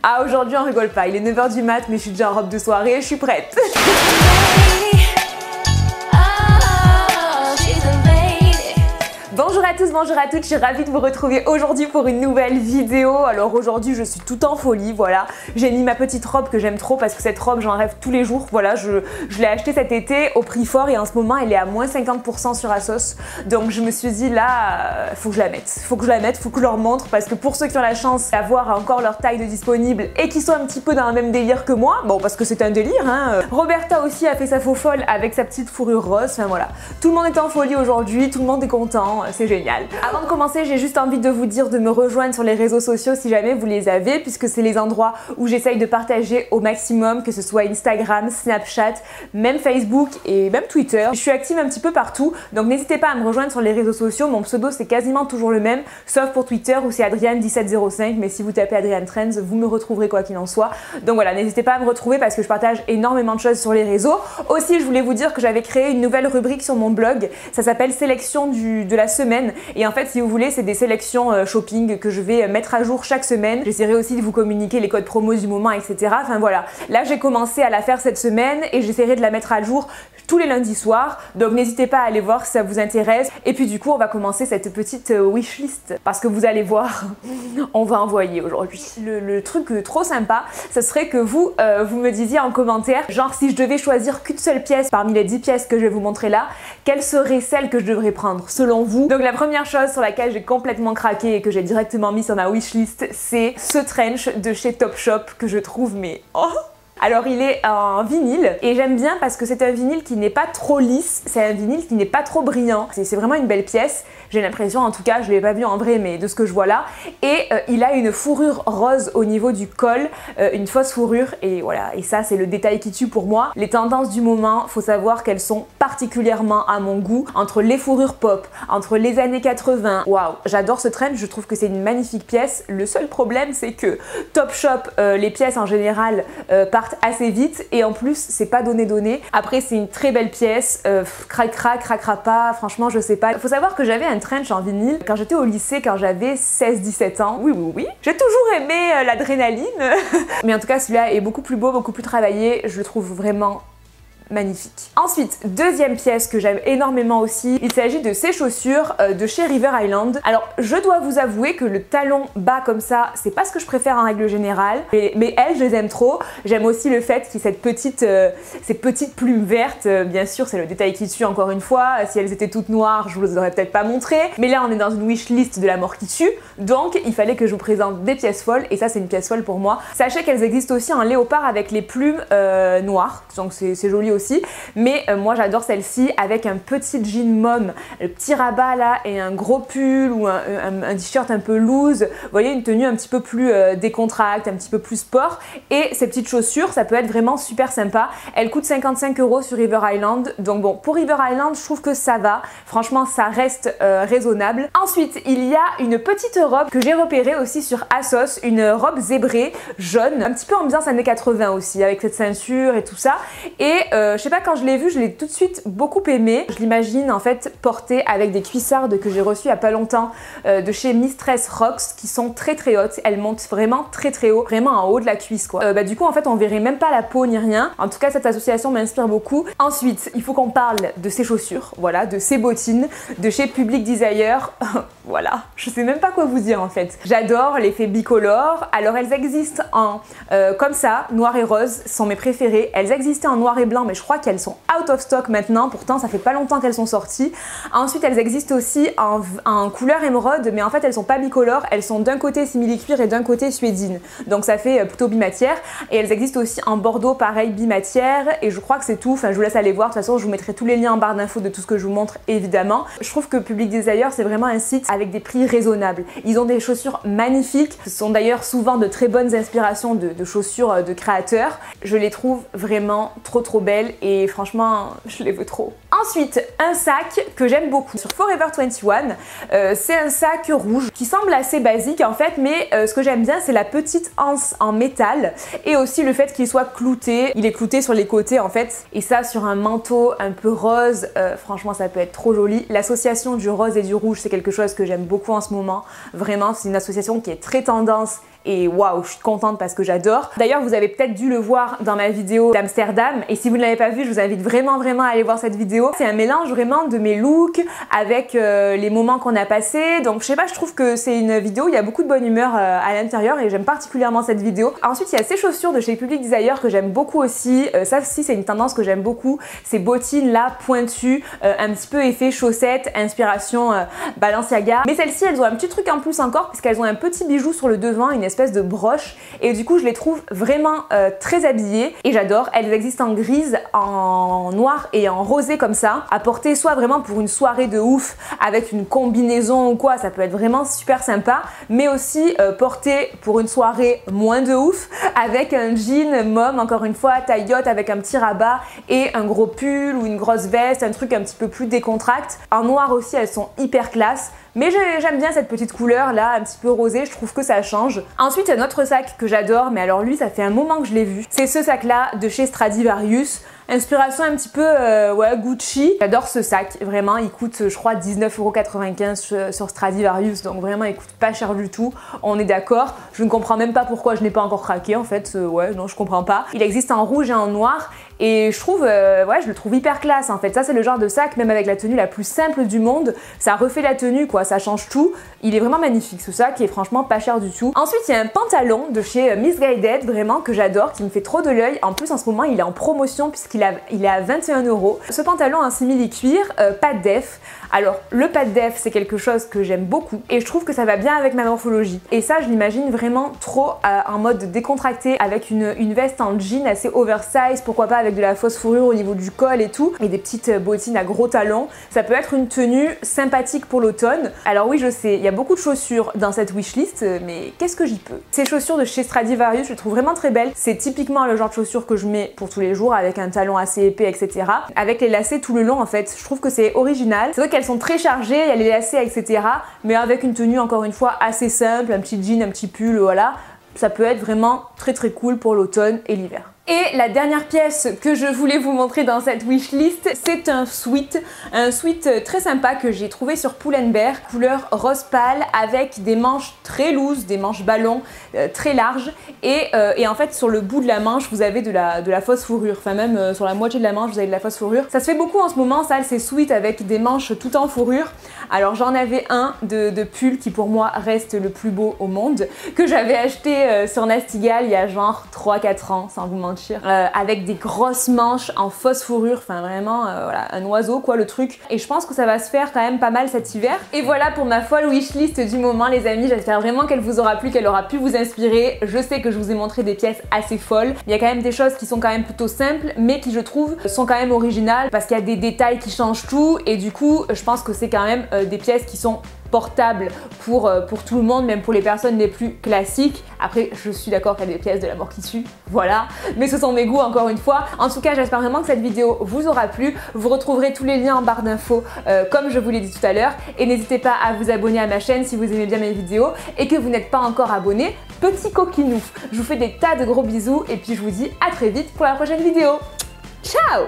Ah, aujourd'hui on rigole pas, il est 9 h du mat mais je suis déjà en robe de soirée et je suis prête. Bonjour à tous, bonjour à toutes, je suis ravie de vous retrouver aujourd'hui pour une nouvelle vidéo. Alors aujourd'hui je suis tout en folie, voilà. J'ai mis ma petite robe que j'aime trop parce que cette robe j'en rêve tous les jours. Voilà, je l'ai achetée cet été au prix fort et en ce moment elle est à moins 50% sur ASOS. Donc je me suis dit là, faut que je la mette, faut que je leur montre parce que pour ceux qui ont la chance d'avoir encore leur taille de disponible et qui sont un petit peu dans le même délire que moi, bon parce que c'est un délire hein. Roberta aussi a fait sa faux folle avec sa petite fourrure rose, enfin voilà. Tout le monde est en folie aujourd'hui, tout le monde est content. C'est génial. Avant de commencer, j'ai juste envie de vous dire de me rejoindre sur les réseaux sociaux si jamais vous les avez, puisque c'est les endroits où j'essaye de partager au maximum, que ce soit Instagram, Snapchat, même Facebook et même Twitter. Je suis active un petit peu partout, donc n'hésitez pas à me rejoindre sur les réseaux sociaux. Mon pseudo c'est quasiment toujours le même, sauf pour Twitter où c'est Adrienne1705, mais si vous tapez Adrienne Trends, vous me retrouverez quoi qu'il en soit. Donc voilà, n'hésitez pas à me retrouver parce que je partage énormément de choses sur les réseaux. Aussi, je voulais vous dire que j'avais créé une nouvelle rubrique sur mon blog, ça s'appelle Sélection de la semaine. Et en fait, si vous voulez, c'est des sélections shopping que je vais mettre à jour chaque semaine. J'essaierai aussi de vous communiquer les codes promos du moment, etc. Enfin voilà, là j'ai commencé à la faire cette semaine et j'essaierai de la mettre à jour tous les lundis soirs. Donc n'hésitez pas à aller voir si ça vous intéresse. Et puis du coup, on va commencer cette petite wishlist parce que vous allez voir, on va envoyer aujourd'hui. Le truc trop sympa, ce serait que vous me disiez en commentaire, genre si je devais choisir qu'une seule pièce parmi les 10 pièces que je vais vous montrer là, quelle serait celle que je devrais prendre selon vous. Donc la première chose sur laquelle j'ai complètement craqué et que j'ai directement mis sur ma wishlist, c'est ce trench de chez Topshop que je trouve mais oh! Alors il est en vinyle et j'aime bien parce que c'est un vinyle qui n'est pas trop lisse, c'est un vinyle qui n'est pas trop brillant. C'est vraiment une belle pièce, j'ai l'impression, en tout cas je ne l'ai pas vu en vrai mais de ce que je vois là. Et il a une fourrure rose au niveau du col, une fausse fourrure et voilà. Et ça c'est le détail qui tue pour moi. Les tendances du moment, faut savoir qu'elles sont particulièrement à mon goût. Entre les fourrures pop, entre les années 80, waouh, j'adore ce trend, je trouve que c'est une magnifique pièce. Le seul problème c'est que Topshop, les pièces en général partent assez vite et en plus c'est pas donné. Après c'est une très belle pièce, craquera pas, franchement je sais pas. Faut savoir que j'avais un trench en vinyle quand j'étais au lycée, quand j'avais 16-17 ans. Oui. J'ai toujours aimé l'adrénaline. Mais en tout cas celui-là est beaucoup plus beau, beaucoup plus travaillé, je le trouve vraiment magnifique. Ensuite, deuxième pièce que j'aime énormément aussi, il s'agit de ces chaussures de chez River Island. Alors, je dois vous avouer que le talon bas comme ça, c'est pas ce que je préfère en règle générale, mais elles, je les aime trop. J'aime aussi le fait qu'il y ait ces petites plumes vertes. Bien sûr, c'est le détail qui tue encore une fois. Si elles étaient toutes noires, je vous les aurais peut-être pas montrées. Mais là, on est dans une wishlist de la mort qui tue, donc il fallait que je vous présente des pièces folles, et ça, c'est une pièce folle pour moi. Sachez qu'elles existent aussi en léopard avec les plumes noires, donc c'est joli aussi, mais moi j'adore celle-ci avec un petit jean mom, le petit rabat là et un gros pull ou un t-shirt un peu loose, vous voyez, une tenue un petit peu plus décontracte, un petit peu plus sport, et ces petites chaussures ça peut être vraiment super sympa. Elles coûtent 55 € sur River Island, donc bon, pour River Island je trouve que ça va, franchement ça reste raisonnable. Ensuite il y a une petite robe que j'ai repérée aussi sur ASOS, une robe zébrée jaune, un petit peu ambiance années 80 aussi, avec cette ceinture et tout ça, et je sais pas, quand je l'ai vue, je l'ai tout de suite beaucoup aimée. Je l'imagine en fait portée avec des cuissardes que j'ai reçues il y a pas longtemps de chez Mistress Rocks qui sont très hautes. Elles montent vraiment très haut, vraiment en haut de la cuisse quoi. Du coup en fait on verrait même pas la peau ni rien. En tout cas cette association m'inspire beaucoup. Ensuite il faut qu'on parle de ces chaussures, voilà, de ces bottines de chez Public Desire. Voilà, je sais même pas quoi vous dire en fait. J'adore l'effet bicolore. Alors elles existent en comme ça, noir et rose, sont mes préférées. Elles existaient en noir et blanc mais je crois qu'elles sont out of stock maintenant, pourtant ça fait pas longtemps qu'elles sont sorties. Ensuite elles existent aussi en couleur émeraude, mais en fait elles sont pas bicolores, elles sont d'un côté simili-cuir et d'un côté suédine, donc ça fait plutôt bimatière. Et elles existent aussi en bordeaux pareil bimatière, et je crois que c'est tout, enfin je vous laisse aller voir, de toute façon je vous mettrai tous les liens en barre d'infos de tout ce que je vous montre évidemment. Je trouve que Public Desire c'est vraiment un site avec des prix raisonnables, ils ont des chaussures magnifiques, ce sont d'ailleurs souvent de très bonnes inspirations de chaussures de créateurs, je les trouve vraiment trop belles et franchement je les veux trop. Ensuite un sac que j'aime beaucoup sur Forever 21, c'est un sac rouge qui semble assez basique en fait, mais ce que j'aime bien c'est la petite anse en métal et aussi le fait qu'il soit clouté, il est clouté sur les côtés en fait, et ça sur un manteau un peu rose, franchement ça peut être trop joli. L'association du rose et du rouge c'est quelque chose que j'aime beaucoup en ce moment, vraiment c'est une association qui est très tendance et waouh, je suis contente parce que j'adore. D'ailleurs, vous avez peut-être dû le voir dans ma vidéo d'Amsterdam et si vous ne l'avez pas vu, je vous invite vraiment à aller voir cette vidéo. C'est un mélange vraiment de mes looks avec les moments qu'on a passés. Donc je sais pas, je trouve que c'est une vidéo, il y a beaucoup de bonne humeur à l'intérieur et j'aime particulièrement cette vidéo. Ensuite, il y a ces chaussures de chez Public Desire que j'aime beaucoup aussi. Ça aussi, c'est une tendance que j'aime beaucoup. Ces bottines là pointues, un petit peu effet chaussettes, inspiration Balenciaga. Mais celles-ci, elles ont un petit truc en plus encore puisqu'elles ont un petit bijou sur le devant, une espèce de broche. Et du coup, je les trouve vraiment très habillées et j'adore. Elles existent en grise, en noir et en rosé comme ça. À porter soit vraiment pour une soirée de ouf avec une combinaison ou quoi, ça peut être vraiment super sympa. Mais aussi porter pour une soirée moins de ouf avec un jean mom, encore une fois, taille haute avec un petit rabat et un gros pull ou une grosse veste, un truc un petit peu plus décontracté. En noir aussi, elles sont hyper classe. Mais j'aime bien cette petite couleur là, un petit peu rosée, je trouve que ça change. Ensuite, un autre sac que j'adore, mais alors lui, ça fait un moment que je l'ai vu. C'est ce sac là de chez Stradivarius. Inspiration un petit peu ouais, Gucci. J'adore ce sac, vraiment, il coûte je crois 19,95 € sur Stradivarius, donc vraiment il coûte pas cher du tout, on est d'accord. Je ne comprends même pas pourquoi je n'ai pas encore craqué en fait, ouais non je comprends pas. Il existe en rouge et en noir et je trouve, ouais je le trouve hyper classe en fait. Ça c'est le genre de sac, même avec la tenue la plus simple du monde, ça refait la tenue quoi, ça change tout. Il est vraiment magnifique ce sac, et franchement pas cher du tout. Ensuite il y a un pantalon de chez Missguided, vraiment que j'adore, qui me fait trop de l'œil. En plus en ce moment il est en promotion puisqu'il est à 21 €. Ce pantalon en simili-cuir, pâte def. Alors le pâte def c'est quelque chose que j'aime beaucoup et je trouve que ça va bien avec ma morphologie. Et ça je l'imagine vraiment trop en mode décontracté avec une veste en jean assez oversize, pourquoi pas avec de la fausse fourrure au niveau du col et tout, et des petites bottines à gros talons. Ça peut être une tenue sympathique pour l'automne. Alors oui je sais, il y a beaucoup de chaussures dans cette wishlist, mais qu'est-ce que j'y peux? Ces chaussures de chez Stradivarius je les trouve vraiment très belles. C'est typiquement le genre de chaussures que je mets pour tous les jours avec un talon assez épais etc. Avec les lacets tout le long en fait, je trouve que c'est original. C'est vrai qu'elles sont très chargées, il y a les lacets etc. Mais avec une tenue encore une fois assez simple, un petit jean, un petit pull, voilà. Ça peut être vraiment très cool pour l'automne et l'hiver. Et la dernière pièce que je voulais vous montrer dans cette wishlist, c'est un sweat très sympa que j'ai trouvé sur Pull&Bear, couleur rose pâle avec des manches très loose, des manches ballon très larges et en fait sur le bout de la manche vous avez de la fausse fourrure, enfin même sur la moitié de la manche vous avez de la fausse fourrure. Ça se fait beaucoup en ce moment ça, ces sweats avec des manches tout en fourrure. Alors j'en avais un de pull qui pour moi reste le plus beau au monde, que j'avais acheté sur Nastigal il y a genre 3-4 ans sans vous mentir. Avec des grosses manches en fausse fourrure, enfin vraiment voilà, un oiseau quoi le truc, et je pense que ça va se faire quand même pas mal cet hiver. Et voilà pour ma folle wishlist du moment les amis, j'espère vraiment qu'elle vous aura plu, qu'elle aura pu vous inspirer. Je sais que je vous ai montré des pièces assez folles, il y a quand même des choses qui sont quand même plutôt simples mais qui je trouve sont quand même originales parce qu'il y a des détails qui changent tout et du coup je pense que c'est quand même des pièces qui sont portable pour tout le monde, même pour les personnes les plus classiques. Après, je suis d'accord qu'il y a des pièces de la mort qui tuent, voilà. Mais ce sont mes goûts encore une fois. En tout cas, j'espère vraiment que cette vidéo vous aura plu. Vous retrouverez tous les liens en barre d'infos comme je vous l'ai dit tout à l'heure. Et n'hésitez pas à vous abonner à ma chaîne si vous aimez bien mes vidéos et que vous n'êtes pas encore abonné. Petit coquinou. Je vous fais des tas de gros bisous et puis je vous dis à très vite pour la prochaine vidéo. Ciao!